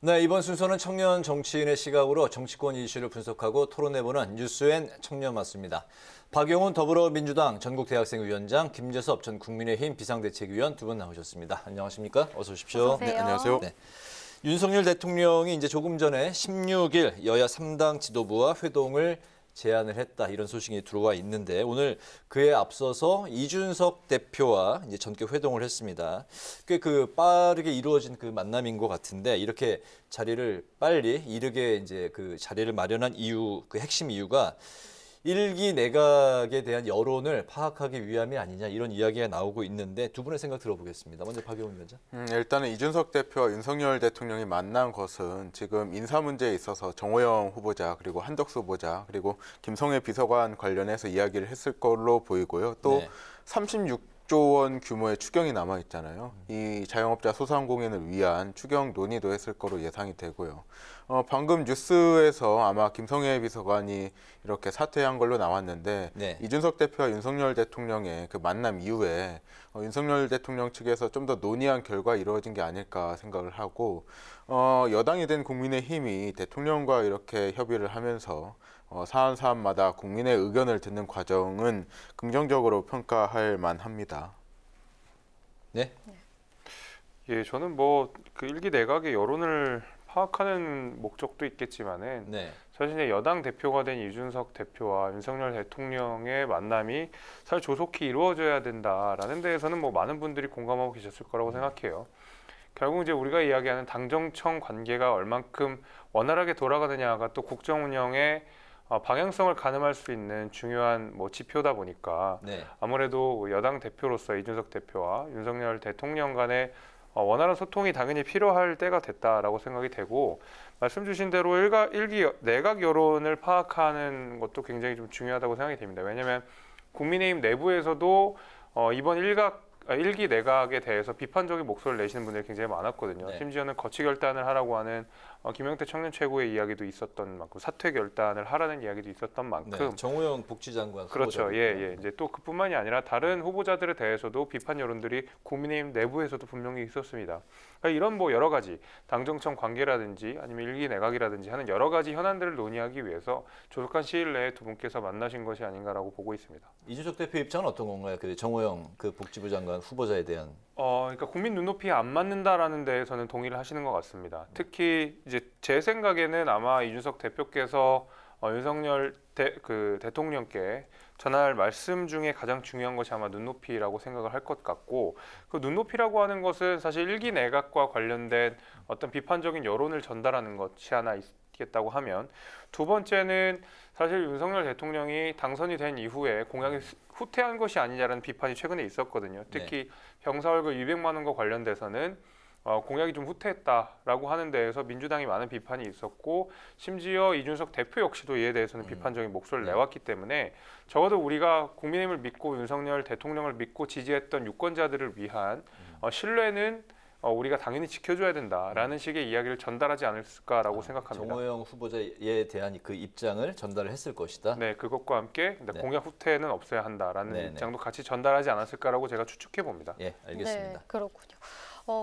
네, 이번 순서는 청년 정치인의 시각으로 정치권 이슈를 분석하고 토론해보는 뉴스엔 청년 맞습니다. 박용훈 더불어민주당 전국대학생위원장, 김재섭 전 국민의힘 비상대책위원 두 분 나오셨습니다. 안녕하십니까? 어서 오십시오. 어서 오세요. 네, 안녕하세요. 네. 윤석열 대통령이 이제 조금 전에 16일 여야 3당 지도부와 회동을 제안을 했다, 이런 소식이 들어와 있는데, 오늘 그에 앞서서 이준석 대표와 이제 전격 회동을 했습니다. 꽤 빠르게 이루어진 그 만남인 것 같은데, 이렇게 자리를 빨리 이르게 이제 그 자리를 마련한 이유, 그 핵심 이유가 일기 내각에 대한 여론을 파악하기 위함이 아니냐, 이런 이야기가 나오고 있는데, 두 분의 생각 들어보겠습니다. 먼저 박용훈 위원장. 일단은 이준석 대표와 윤석열 대통령이 만난 것은 지금 인사 문제에 있어서 정호영 후보자, 그리고 한덕수 후보자, 그리고 김성애 비서관 관련해서 이야기를 했을 걸로 보이고요. 또 네. 36조 원 규모의 추경이 남아 있잖아요. 이 자영업자 소상공인을 위한 추경 논의도 했을 거로 예상이 되고요. 방금 뉴스에서 아마 김성애 비서관이 이렇게 사퇴한 걸로 나왔는데, 네. 이준석 대표와 윤석열 대통령의 그 만남 이후에 윤석열 대통령 측에서 좀 더 논의한 결과 이루어진 게 아닐까 생각을 하고, 여당이 된 국민의힘이 대통령과 이렇게 협의를 하면서 사안마다 국민의 의견을 듣는 과정은 긍정적으로 평가할 만합니다. 네. 예, 저는 그 일기 내각의 여론을 파악하는 목적도 있겠지만은 네. 자신의 여당 대표가 된 이준석 대표와 윤석열 대통령의 만남이 사실 조속히 이루어져야 된다라는 데에서는 많은 분들이 공감하고 계셨을 거라고 생각해요. 결국 이제 우리가 이야기하는 당정청 관계가 얼만큼 원활하게 돌아가느냐가 또 국정 운영의 방향성을 가늠할 수 있는 중요한 지표다 보니까, 네. 아무래도 여당 대표로서 이준석 대표와 윤석열 대통령 간의 원활한 소통이 당연히 필요할 때가 됐다라고 생각이 되고, 말씀 주신 대로 일기 내각 여론을 파악하는 것도 굉장히 좀 중요하다고 생각이 됩니다. 왜냐하면 국민의힘 내부에서도 이번 일기 내각에 대해서 비판적인 목소리를 내시는 분들이 굉장히 많았거든요. 네. 심지어는 거취 결단을 하라고 하는 김영태 청년 최고의 이야기도 있었던 만큼, 사퇴 결단을 하라는 이야기도 있었던 만큼, 네. 정호영 복지장관. 그렇죠. 후보자고요. 예. 이제 또 그뿐만이 아니라 다른 후보자들에 대해서도 비판 여론들이 국민의힘 내부에서도 분명히 있었습니다. 그러니까 이런 여러 가지 당정청 관계라든지 아니면 일기 내각이라든지 하는 여러 가지 현안들을 논의하기 위해서 조속한 시일 내에 두 분께서 만나신 것이 아닌가라고 보고 있습니다. 이준석 대표 입장은 어떤 건가요? 그 정호영 복지부 장관 후보자에 대한. 그러니까 국민 눈높이에 안 맞는다라는 데에서는 동의를 하시는 것 같습니다. 특히 이제 제 생각에는 아마 이준석 대표께서 윤석열 대통령께 전할 말씀 중에 가장 중요한 것이 아마 눈높이라고 생각을 할 것 같고, 그 눈높이라고 하는 것은 사실 일기 내각과 관련된 어떤 비판적인 여론을 전달하는 것이 하나 있겠다고 하면, 두 번째는 사실 윤석열 대통령이 당선이 된 이후에 공약이 후퇴한 것이 아니냐라는 비판이 최근에 있었거든요. 특히 병사 월급 200만 원과 관련돼서는 공약이 좀 후퇴했다라고 하는 데에서 민주당이 많은 비판이 있었고, 심지어 이준석 대표 역시도 이에 대해서는 비판적인 목소리를 내왔기 때문에, 적어도 우리가 국민의힘을 믿고 윤석열 대통령을 믿고 지지했던 유권자들을 위한 신뢰는 우리가 당연히 지켜줘야 된다라는 식의 이야기를 전달하지 않을까라고 생각합니다. 정호영 후보자에 대한 그 입장을 전달을 했을 것이다. 네, 그것과 함께 공약 후퇴는 없어야 한다라는 입장도 같이 전달하지 않았을까라고 제가 추측해 봅니다. 예, 알겠습니다. 네, 그렇군요.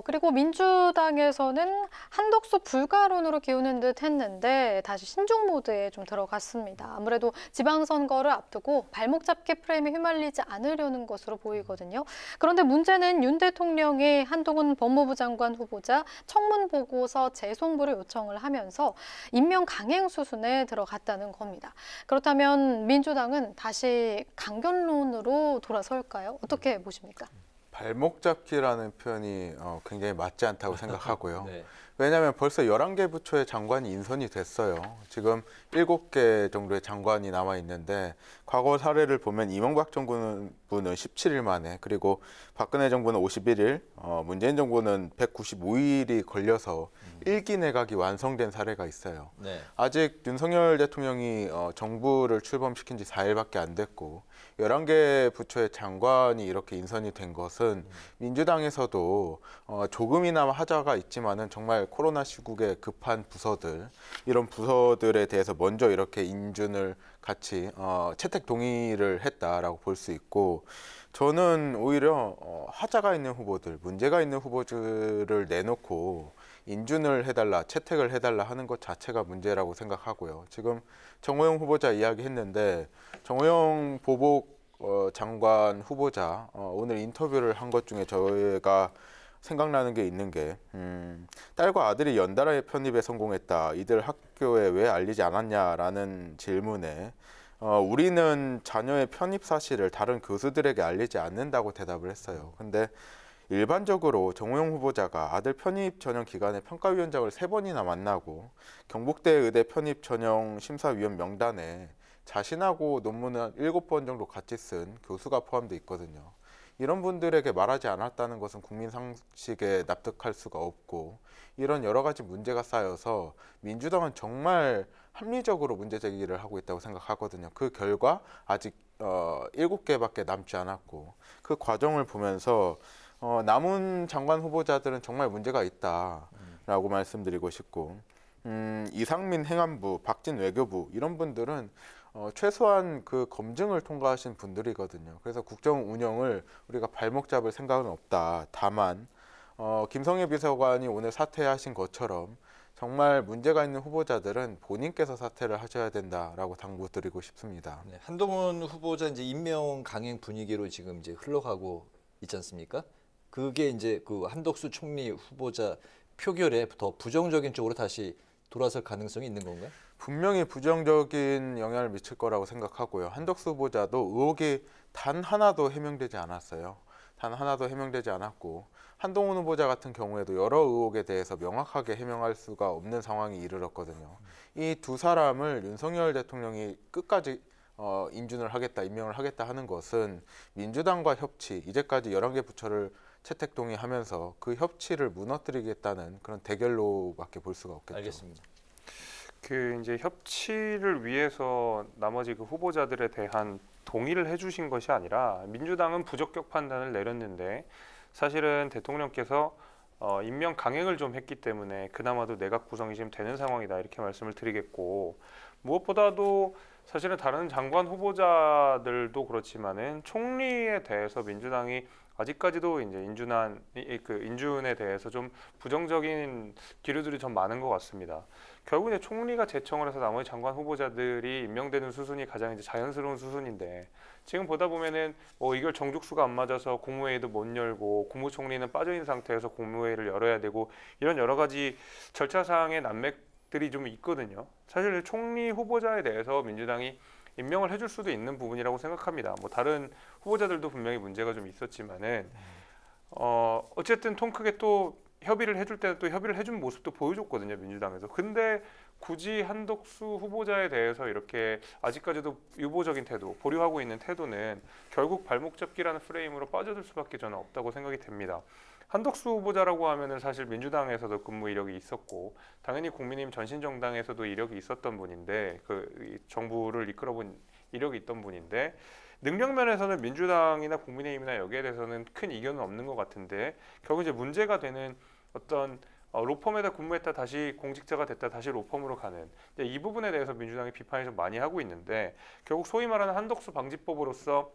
그리고 민주당에서는 한덕수 불가론으로 기우는 듯 했는데 다시 신중 모드에 좀 들어갔습니다. 아무래도 지방선거를 앞두고 발목 잡기 프레임에 휘말리지 않으려는 것으로 보이거든요. 그런데 문제는 윤 대통령이 한동훈 법무부 장관 후보자 청문 보고서 재송부를 요청을 하면서 임명 강행 수순에 들어갔다는 겁니다. 그렇다면 민주당은 다시 강경론으로 돌아설까요? 어떻게 보십니까? 발목 잡기라는 표현이 굉장히 맞지 않다고 생각하고요. 네. 왜냐하면 벌써 11개 부처의 장관이 인선이 됐어요. 지금 7개 정도의 장관이 남아 있는데, 과거 사례를 보면 이명박 정부는 17일 만에, 그리고 박근혜 정부는 51일, 문재인 정부는 195일이 걸려서 일기 내각이 완성된 사례가 있어요. 네. 아직 윤석열 대통령이 정부를 출범시킨 지 4일밖에 안 됐고, 11개 부처의 장관이 이렇게 인선이 된 것은 민주당에서도 조금이나마 하자가 있지만은 정말 코로나 시국에 급한 부서들, 이런 부서들에 대해서 먼저 이렇게 인준을 같이 채택 동의를 했다라고 볼 수 있고, 저는 오히려 하자가 있는 후보들, 문제가 있는 후보들을 내놓고 인준을 해달라, 채택을 해달라 하는 것 자체가 문제라고 생각하고요. 지금 정호영 후보자 이야기했는데 정호영 보복 장관 후보자 오늘 인터뷰를 한 것 중에 저희가 생각나는 게 있는 게 딸과 아들이 연달아 편입에 성공했다. 이들 학교에 왜 알리지 않았냐라는 질문에 우리는 자녀의 편입 사실을 다른 교수들에게 알리지 않는다고 대답을 했어요. 근데 일반적으로 정호영 후보자가 아들 편입 전형 기간에 평가위원장을 3번이나 만나고 경북대 의대 편입 전형 심사위원 명단에 자신하고 논문을 7번 정도 같이 쓴 교수가 포함되어 있거든요. 이런 분들에게 말하지 않았다는 것은 국민 상식에 납득할 수가 없고 이런 여러 가지 문제가 쌓여서 민주당은 정말 합리적으로 문제 제기를 하고 있다고 생각하거든요. 그 결과 아직 7개밖에 남지 않았고 그 과정을 보면서 남은 장관 후보자들은 정말 문제가 있다라고 말씀드리고 싶고 이상민 행안부, 박진 외교부 이런 분들은 최소한 그 검증을 통과하신 분들이거든요. 그래서 국정 운영을 우리가 발목 잡을 생각은 없다. 다만 김성애 비서관이 오늘 사퇴하신 것처럼 정말 문제가 있는 후보자들은 본인께서 사퇴를 하셔야 된다라고 당부드리고 싶습니다. 네, 한동훈 후보자 이제 임명 강행 분위기로 지금 이제 흘러가고 있지 않습니까? 그게 이제 그 한덕수 총리 후보자 표결에 더 부정적인 쪽으로 다시 돌아설 가능성이 있는 건가요? 분명히 부정적인 영향을 미칠 거라고 생각하고요. 한덕수 후보자도 의혹이 단 하나도 해명되지 않았어요. 단 하나도 해명되지 않았고 한동훈 후보자 같은 경우에도 여러 의혹에 대해서 명확하게 해명할 수가 없는 상황이 이르렀거든요. 이 두 사람을 윤석열 대통령이 끝까지 인준을 하겠다, 임명을 하겠다 하는 것은 민주당과 협치, 이제까지 11개 부처를 채택 동의하면서 그 협치를 무너뜨리겠다는 그런 대결로밖에 볼 수가 없겠죠. 알겠습니다. 그 이제 협치를 위해서 나머지 그 후보자들에 대한 동의를 해주신 것이 아니라 민주당은 부적격 판단을 내렸는데 사실은 대통령께서 임명 강행을 좀 했기 때문에 그나마도 내각 구성이 지금 되는 상황이다 이렇게 말씀을 드리겠고 무엇보다도 사실은 다른 장관 후보자들도 그렇지만은 총리에 대해서 민주당이 아직까지도 이제 인준에 대해서 좀 부정적인 기류들이 좀 많은 것 같습니다. 결국 이제 총리가 제청을 해서 나머지 장관 후보자들이 임명되는 수순이 가장 이제 자연스러운 수순인데 지금 보다 보면은 이걸 정족수가 안 맞아서 국무회의도 못 열고 국무총리는 빠져 있는 상태에서 국무회의를 열어야 되고 이런 여러 가지 절차상의 난맥들이 좀 있거든요. 사실 총리 후보자에 대해서 민주당이 임명을 해줄 수도 있는 부분이라고 생각합니다. 뭐 다른 후보자들도 분명히 문제가 좀 있었지만은 어쨌든 통 크게 또 협의를 해줄 때는 또 협의를 해준 모습도 보여줬거든요, 민주당에서. 근데 굳이 한덕수 후보자에 대해서 이렇게 아직까지도 유보적인 태도, 보류하고 있는 태도는 결국 발목 잡기라는 프레임으로 빠져들 수밖에 저는 없다고 생각이 됩니다. 한덕수 후보자라고 하면은 사실 민주당에서도 근무 이력이 있었고 당연히 국민의힘 전신정당에서도 이력이 있었던 분인데 그 정부를 이끌어본 이력이 있던 분인데 능력 면에서는 민주당이나 국민의힘이나 여기에 대해서는 큰 이견은 없는 것 같은데 결국 이제 문제가 되는 어떤 로펌에다 근무했다 다시 공직자가 됐다 다시 로펌으로 가는 이 부분에 대해서 민주당이 비판을 좀 많이 하고 있는데 결국 소위 말하는 한덕수 방지법으로서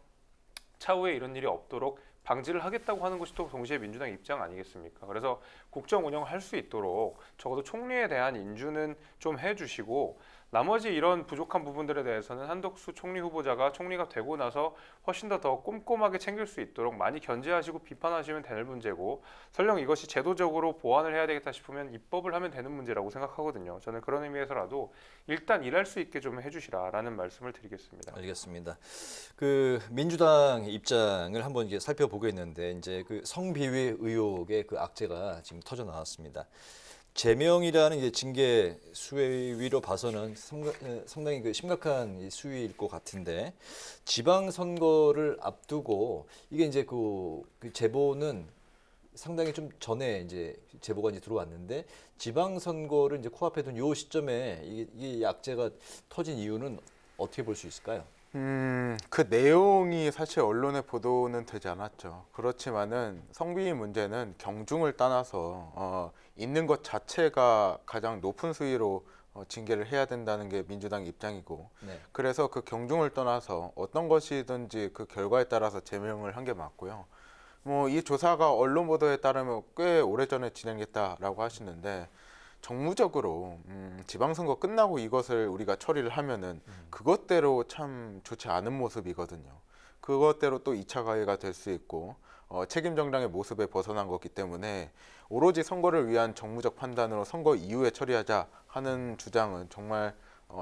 차후에 이런 일이 없도록 방지를 하겠다고 하는 것이 또 동시에 민주당 입장 아니겠습니까? 그래서 국정 운영을 할 수 있도록 적어도 총리에 대한 인준은 좀 해주시고 나머지 이런 부족한 부분들에 대해서는 한덕수 총리 후보자가 총리가 되고 나서 훨씬 더 꼼꼼하게 챙길 수 있도록 많이 견제하시고 비판하시면 되는 문제고 설령 이것이 제도적으로 보완을 해야 되겠다 싶으면 입법을 하면 되는 문제라고 생각하거든요. 저는 그런 의미에서라도 일단 일할 수 있게 좀 해주시라라는 말씀을 드리겠습니다. 알겠습니다. 그 민주당 입장을 한번 이제 살펴보겠는데 이제 그 성비위 의혹의 그 악재가 지금 터져 나왔습니다. 제명이라는 이제 징계 수위로 봐서는 상당히 그 심각한 수위일 것 같은데 지방 선거를 앞두고 이게 이제 그 제보는 상당히 좀 전에 이제 제보가 이제 들어왔는데 지방 선거를 이제 코앞에 둔 이 시점에 이 악재가 터진 이유는 어떻게 볼 수 있을까요? 그 내용이 사실 언론에 보도는 되지 않았죠. 그렇지만은 성비위 문제는 경중을 떠나서 있는 것 자체가 가장 높은 수위로 징계를 해야 된다는 게 민주당 입장이고 네. 그래서 그 경중을 떠나서 어떤 것이든지 그 결과에 따라서 제명을 한 게 맞고요. 뭐 이 조사가 언론 보도에 따르면 꽤 오래전에 진행했다라고 하시는데 정무적으로 지방선거 끝나고 이것을 우리가 처리를 하면은 그것대로 참 좋지 않은 모습이거든요. 그것대로 또 2차 가해가 될 수 있고 책임 정당의 모습에 벗어난 거기 때문에 오로지 선거를 위한 정무적 판단으로 선거 이후에 처리하자 하는 주장은 정말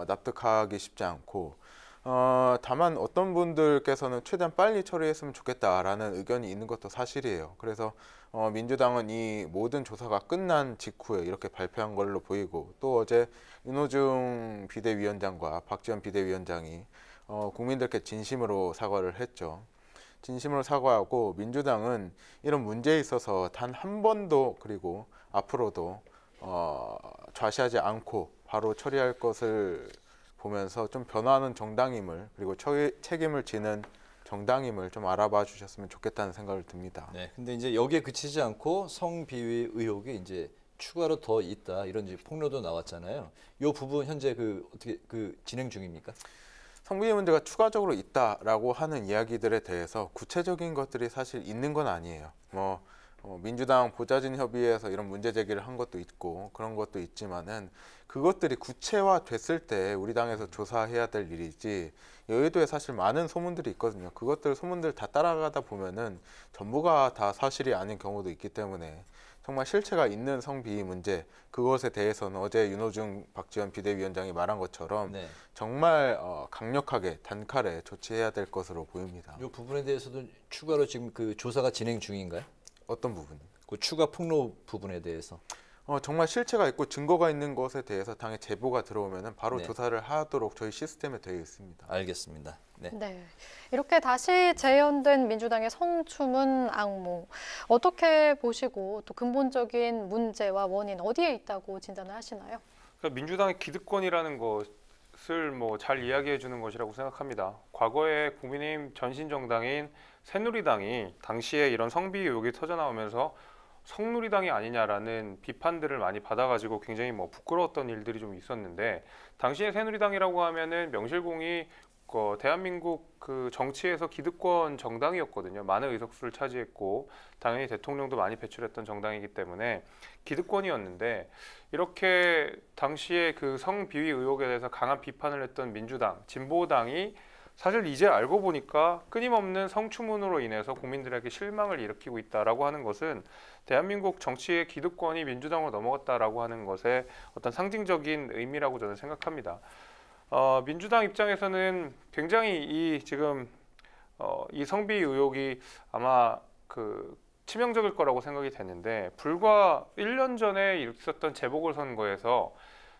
납득하기 쉽지 않고 다만 어떤 분들께서는 최대한 빨리 처리했으면 좋겠다라는 의견이 있는 것도 사실이에요. 그래서 민주당은 이 모든 조사가 끝난 직후에 이렇게 발표한 걸로 보이고 또 어제 윤호중 비대위원장과 박지원 비대위원장이 국민들께 진심으로 사과를 했죠. 진심으로 사과하고 민주당은 이런 문제에 있어서 단 한 번도 그리고 앞으로도 좌시하지 않고 바로 처리할 것을 보면서 좀 변화하는 정당임을 그리고 책임을 지는 정당임을 좀 알아봐 주셨으면 좋겠다는 생각을 듭니다. 네, 근데 이제 여기에 그치지 않고 성비위 의혹이 이제 추가로 더 있다 이런 이제 폭로도 나왔잖아요. 이 부분 현재 어떻게 진행 중입니까? 성비위 문제가 추가적으로 있다라고 하는 이야기들에 대해서 구체적인 것들이 사실 있는 건 아니에요. 민주당 보좌진 협의회에서 이런 문제 제기를 한 것도 있고 그런 것도 있지만은 그것들이 구체화됐을 때 우리 당에서 조사해야 될 일이지 여의도에 사실 많은 소문들이 있거든요. 소문들 다 따라가다 보면은 전부가 다 사실이 아닌 경우도 있기 때문에 정말 실체가 있는 성비위 문제 그것에 대해서는 어제 윤호중 박지원 비대위원장이 말한 것처럼 네. 정말 강력하게 단칼에 조치해야 될 것으로 보입니다. 이 부분에 대해서도 추가로 지금 조사가 진행 중인가요? 어떤 부분? 추가 폭로 부분에 대해서. 정말 실체가 있고 증거가 있는 것에 대해서 당에 제보가 들어오면은 바로 네. 조사를 하도록 저희 시스템에 되어 있습니다. 알겠습니다. 네. 네, 이렇게 다시 재현된 민주당의 성추문 악몽 어떻게 보시고 또 근본적인 문제와 원인 어디에 있다고 진단을 하시나요? 그러니까 민주당의 기득권이라는 것을 잘 이야기해 주는 것이라고 생각합니다. 과거에 국민의힘 전신 정당인 새누리당이 당시에 이런 성비위 의혹이 터져 나오면서 성누리당이 아니냐라는 비판들을 많이 받아가지고 굉장히 부끄러웠던 일들이 좀 있었는데 당시에 새누리당이라고 하면은 명실공히 대한민국 정치에서 기득권 정당이었거든요. 많은 의석수를 차지했고 당연히 대통령도 많이 배출했던 정당이기 때문에 기득권이었는데 이렇게 당시에 성비위 의혹에 대해서 강한 비판을 했던 민주당, 진보당이 사실 이제 알고 보니까 끊임없는 성추문으로 인해서 국민들에게 실망을 일으키고 있다라고 하는 것은 대한민국 정치의 기득권이 민주당으로 넘어갔다라고 하는 것의 어떤 상징적인 의미라고 저는 생각합니다. 민주당 입장에서는 굉장히 지금 이 성비위 의혹이 아마 치명적일 거라고 생각이 되는데 불과 1년 전에 있었던 재보궐선거에서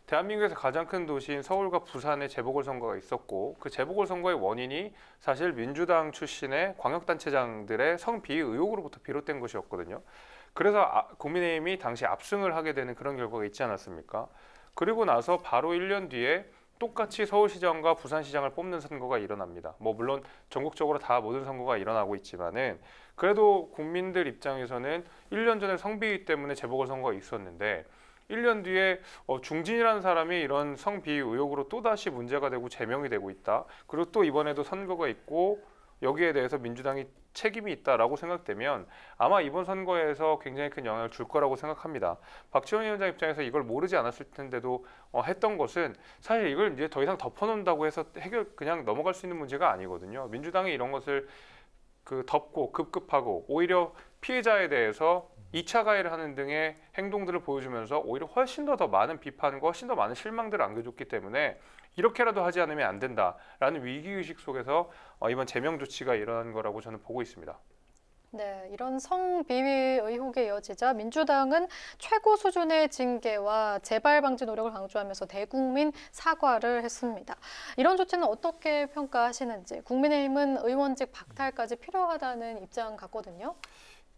대한민국에서 가장 큰 도시인 서울과 부산의 재보궐선거가 있었고 그 재보궐선거의 원인이 사실 민주당 출신의 광역단체장들의 성비위 의혹으로부터 비롯된 것이었거든요. 그래서 국민의힘이 당시 압승을 하게 되는 그런 결과가 있지 않았습니까? 그리고 나서 바로 1년 뒤에 똑같이 서울시장과 부산시장을 뽑는 선거가 일어납니다. 물론 전국적으로 다 모든 선거가 일어나고 있지만은 그래도 국민들 입장에서는 1년 전에 성비위 때문에 재보궐선거가 있었는데 1년 뒤에 중진이라는 사람이 이런 성비위 의혹으로 또다시 문제가 되고 제명이 되고 있다. 그리고 또 이번에도 선거가 있고 여기에 대해서 민주당이 책임이 있다라고 생각되면 아마 이번 선거에서 굉장히 큰 영향을 줄 거라고 생각합니다. 박지원 위원장 입장에서 이걸 모르지 않았을 텐데도 했던 것은 사실 이걸 이제 더 이상 덮어놓는다고 해서 그냥 넘어갈 수 있는 문제가 아니거든요. 민주당이 이런 것을 덮고 급급하고 오히려 피해자에 대해서 2차 가해를 하는 등의 행동들을 보여주면서 오히려 훨씬 더 많은 비판과 훨씬 더 많은 실망들을 안겨줬기 때문에 이렇게라도 하지 않으면 안 된다라는 위기의식 속에서 이번 제명 조치가 일어난 거라고 저는 보고 있습니다. 네, 이런 성비위 의혹에 이어지자 민주당은 최고 수준의 징계와 재발 방지 노력을 강조하면서 대국민 사과를 했습니다. 이런 조치는 어떻게 평가하시는지 국민의힘은 의원직 박탈까지 필요하다는 입장 같거든요.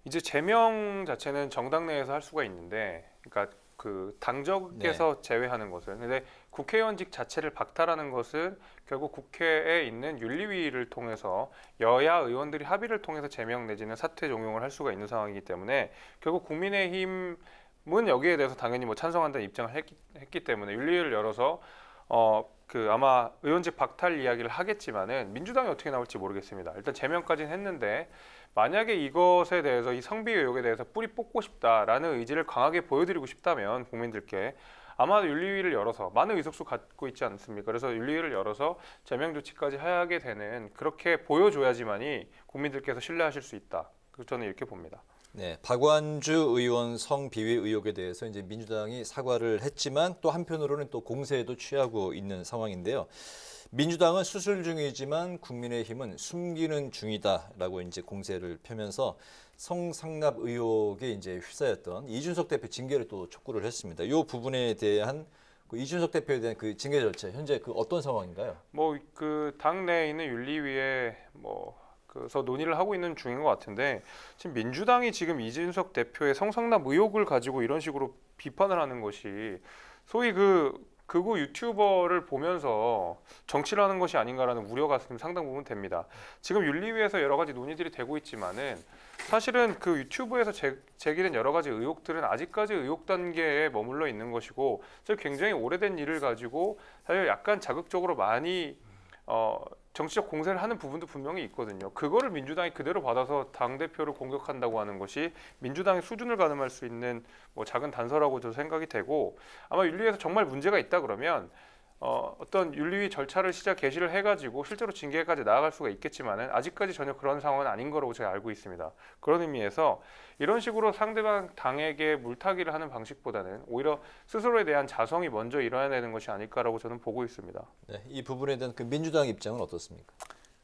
이제 제명 자체는 정당 내에서 할 수가 있는데, 그러니까 당적에서 제외하는 것을. 근데 국회의원직 자체를 박탈하는 것은 결국 국회에 있는 윤리위를 통해서 여야 의원들이 합의를 통해서 제명 내지는 사퇴 종용을 할 수가 있는 상황이기 때문에 결국 국민의힘은 여기에 대해서 당연히 찬성한다는 입장을 했기 때문에 윤리위를 열어서 아마 의원직 박탈 이야기를 하겠지만은 민주당이 어떻게 나올지 모르겠습니다. 일단 제명까지는 했는데 만약에 이것에 대해서 이 성비 의혹에 대해서 뿌리 뽑고 싶다라는 의지를 강하게 보여드리고 싶다면 국민들께 아마 윤리위를 열어서 많은 의석수 갖고 있지 않습니까? 그래서 윤리위를 열어서 제명 조치까지 하게 되는 그렇게 보여줘야지만이 국민들께서 신뢰하실 수 있다. 저는 이렇게 봅니다. 네, 박완주 의원 성비위 의혹에 대해서 이제 민주당이 사과를 했지만 또 한편으로는 또 공세에도 취하고 있는 상황인데요. 민주당은 수술 중이지만 국민의힘은 숨기는 중이다라고 이제 공세를 펴면서 성상납 의혹에 이제 휩싸였던 이준석 대표 징계를 또 촉구를 했습니다. 이 부분에 대한 그 이준석 대표에 대한 그 징계 절차 현재 그 어떤 상황인가요? 당내에 있는 윤리위에 그래서 논의를 하고 있는 중인 것 같은데 지금 민주당이 지금 이준석 대표의 성상납 의혹을 가지고 이런 식으로 비판을 하는 것이 소위 극우 유튜버를 보면서 정치를 하는 것이 아닌가라는 우려가 지금 상당 부분 됩니다. 지금 윤리위에서 여러 가지 논의들이 되고 있지만은 사실은 그 유튜브에서 제기된 여러 가지 의혹들은 아직까지 의혹 단계에 머물러 있는 것이고 굉장히 오래된 일을 가지고 사실 약간 자극적으로 많이 정치적 공세를 하는 부분도 분명히 있거든요. 그거를 민주당이 그대로 받아서 당대표를 공격한다고 하는 것이 민주당의 수준을 가늠할 수 있는 작은 단서라고 저도 생각이 되고 아마 윤리위에서 정말 문제가 있다 그러면 어떤 윤리위 절차를 개시를 해가지고 실제로 징계까지 나아갈 수가 있겠지만은 아직까지 전혀 그런 상황은 아닌 거라고 제가 알고 있습니다. 그런 의미에서 이런 식으로 상대방 당에게 물타기를 하는 방식보다는 오히려 스스로에 대한 자성이 먼저 일어나야 되는 것이 아닐까라고 저는 보고 있습니다. 네, 이 부분에 대한 그 민주당 입장은 어떻습니까?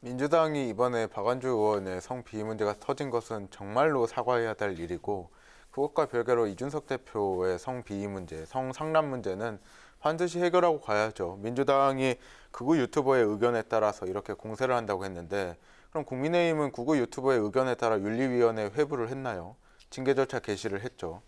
민주당이 이번에 박완주 의원의 성비위 문제가 터진 것은 정말로 사과해야 될 일이고 그것과 별개로 이준석 대표의 성비위 문제, 성상납 문제는 반드시 해결하고 가야죠. 민주당이 극우 유튜버의 의견에 따라서 이렇게 공세를 한다고 했는데 그럼 국민의힘은 극우 유튜버의 의견에 따라 윤리위원회에 회부를 했나요? 징계 절차 개시를 했죠.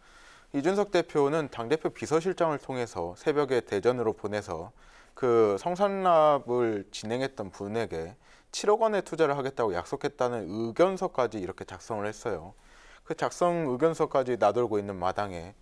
이준석 대표는 당대표 비서실장을 통해서 새벽에 대전으로 보내서 그 성상납을 진행했던 분에게 7억 원의 투자를 하겠다고 약속했다는 의견서까지 이렇게 작성을 했어요. 그 작성 의견서까지 나돌고 있는 마당에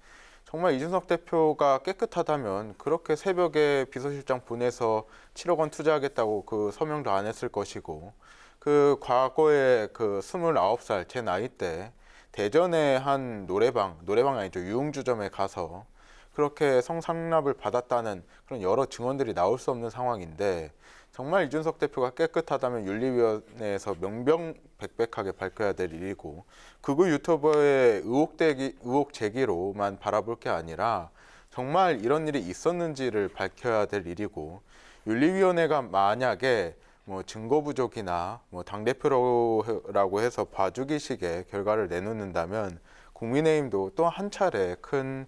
정말 이준석 대표가 깨끗하다면 그렇게 새벽에 비서실장 보내서 7억 원 투자하겠다고 그 서명도 안 했을 것이고 그 과거에 그 29살 제 나이 때 대전의 한 노래방이 아니죠. 유흥주점에 가서 그렇게 성상납을 받았다는 그런 여러 증언들이 나올 수 없는 상황인데 정말 이준석 대표가 깨끗하다면 윤리위원회에서 명명백백하게 밝혀야 될 일이고 극우 유튜버의 의혹 제기로만 바라볼 게 아니라 정말 이런 일이 있었는지를 밝혀야 될 일이고 윤리위원회가 만약에 증거 부족이나 당대표라고 해서 봐주기식의 결과를 내놓는다면 국민의힘도 또 한 차례 큰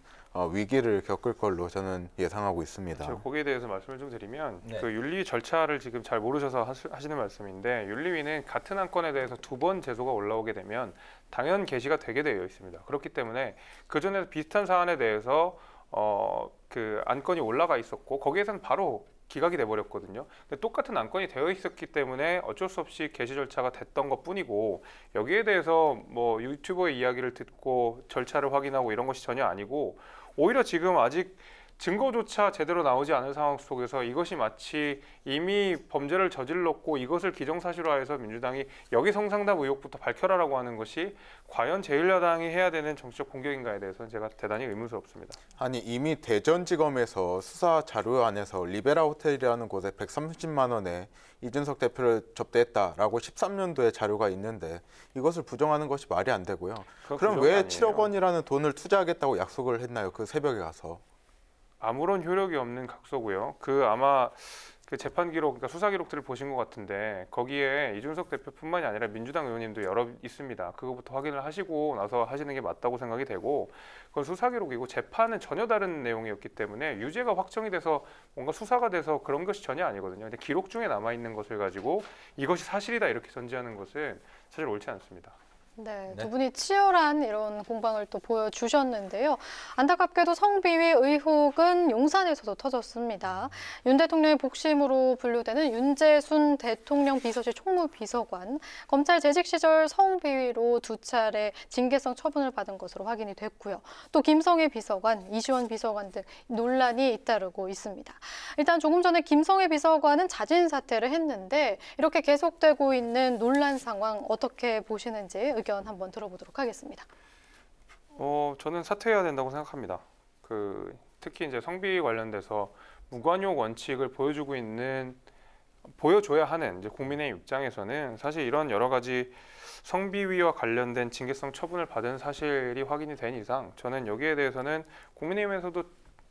위기를 겪을 걸로 저는 예상하고 있습니다. 제가 거기에 대해서 말씀을 좀 드리면 네. 그 윤리 절차를 지금 잘 모르셔서 하시는 말씀인데 윤리위는 같은 안건에 대해서 2번 제소가 올라오게 되면 당연 개시가 되게 되어 있습니다. 그렇기 때문에 그 전에 비슷한 사안에 대해서 그 안건이 올라가 있었고 거기에서는 바로 기각이 돼버렸거든요. 근데 똑같은 안건이 되어 있었기 때문에 어쩔 수 없이 개시 절차가 됐던 것뿐이고 여기에 대해서 유튜버의 이야기를 듣고 절차를 확인하고 이런 것이 전혀 아니고 오히려 지금 아직 증거조차 제대로 나오지 않은 상황 속에서 이것이 마치 이미 범죄를 저질렀고 이것을 기정사실화해서 민주당이 여기 성상납 의혹부터 밝혀라라고 하는 것이 과연 제1야당이 해야 되는 정치적 공격인가에 대해서는 제가 대단히 의문스럽습니다. 아니 이미 대전지검에서 수사 자료 안에서 리베라 호텔이라는 곳에 130만 원에 이준석 대표를 접대했다라고 13년도에 자료가 있는데 이것을 부정하는 것이 말이 안 되고요. 그럼 왜 7억 원이라는 돈을 투자하겠다고 약속을 했나요? 그 새벽에 가서. 아무런 효력이 없는 각서고요. 아마 그 재판 기록, 그러니까 수사 기록들을 보신 것 같은데 거기에 이준석 대표뿐만이 아니라 민주당 의원님도 여러 있습니다. 그거부터 확인을 하시고 나서 하시는 게 맞다고 생각이 되고 그건 수사 기록이고 재판은 전혀 다른 내용이었기 때문에 유죄가 확정이 돼서 뭔가 수사가 돼서 그런 것이 전혀 아니거든요. 근데 기록 중에 남아 있는 것을 가지고 이것이 사실이다 이렇게 전제하는 것은 사실 옳지 않습니다. 네, 네. 두 분이 치열한 이런 공방을 또 보여주셨는데요. 안타깝게도 성비위 의혹은 용산에서도 터졌습니다. 윤 대통령의 복심으로 분류되는 윤재순 대통령 비서실 총무비서관, 검찰 재직 시절 성비위로 2차례 징계성 처분을 받은 것으로 확인이 됐고요. 또 김성애 비서관, 이시원 비서관 등 논란이 잇따르고 있습니다. 일단 조금 전에 김성애 비서관은 자진 사퇴를 했는데 이렇게 계속되고 있는 논란 상황 어떻게 보시는지 의견 한번 들어보도록 하겠습니다. 저는 사퇴해야 된다고 생각합니다. 특히 이제 성비 관련돼서 무관용 원칙을 보여줘야 하는 이제 국민의 입장에서는 사실 이런 여러 가지 성비위와 관련된 징계성 처분을 받은 사실이 확인이 된 이상 저는 여기에 대해서는 국민의힘에서도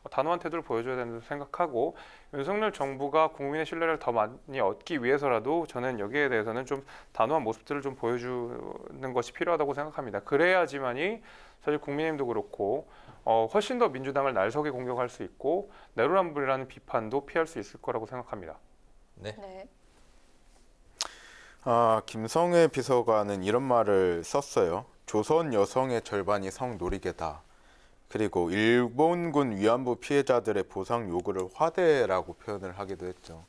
단호한 태도를 보여줘야 된다고 생각하고 윤석열 정부가 국민의 신뢰를 더 많이 얻기 위해서라도 저는 여기에 대해서는 좀 단호한 모습들을 좀 보여주는 것이 필요하다고 생각합니다. 그래야지만이 사실 국민의힘도 그렇고 훨씬 더 민주당을 날석에 공격할 수 있고 내로남불이라는 비판도 피할 수 있을 거라고 생각합니다. 네. 네. 김성애 비서관은 이런 말을 썼어요. 조선 여성의 절반이 성노리개다. 그리고 일본군 위안부 피해자들의 보상 요구를 화대라고 표현을 하기도 했죠.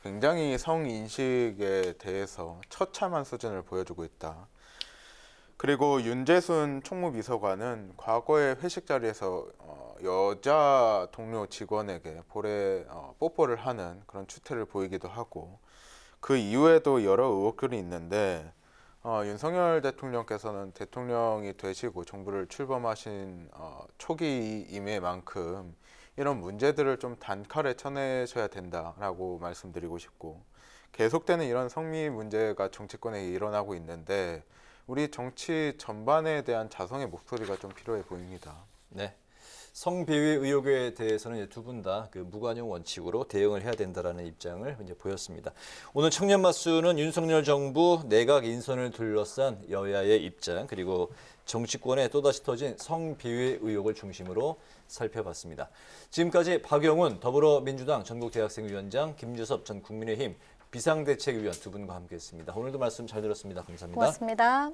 굉장히 성인식에 대해서 처참한 수준을 보여주고 있다. 그리고 윤재순 총무비서관은 과거의 회식 자리에서 여자 동료 직원에게 볼에 뽀뽀를 하는 그런 추태를 보이기도 하고 그 이후에도 여러 의혹들이 있는데 윤석열 대통령께서는 대통령이 되시고 정부를 출범하신 초기임의 만큼 이런 문제들을 좀 단칼에 쳐내셔야 된다라고 말씀드리고 싶고 계속되는 이런 성미 문제가 정치권에 일어나고 있는데 우리 정치 전반에 대한 자성의 목소리가 좀 필요해 보입니다. 네. 성비위 의혹에 대해서는 두 분 다 무관용 원칙으로 대응을 해야 된다라는 입장을 이제 보였습니다. 오늘 청년 마수는 윤석열 정부 내각 인선을 둘러싼 여야의 입장 그리고 정치권에 또다시 터진 성비위 의혹을 중심으로 살펴봤습니다. 지금까지 박영훈 더불어민주당 전국대학생위원장, 김주섭 전 국민의힘 비상대책위원 두 분과 함께했습니다. 오늘도 말씀 잘 들었습니다. 감사합니다. 고맙습니다.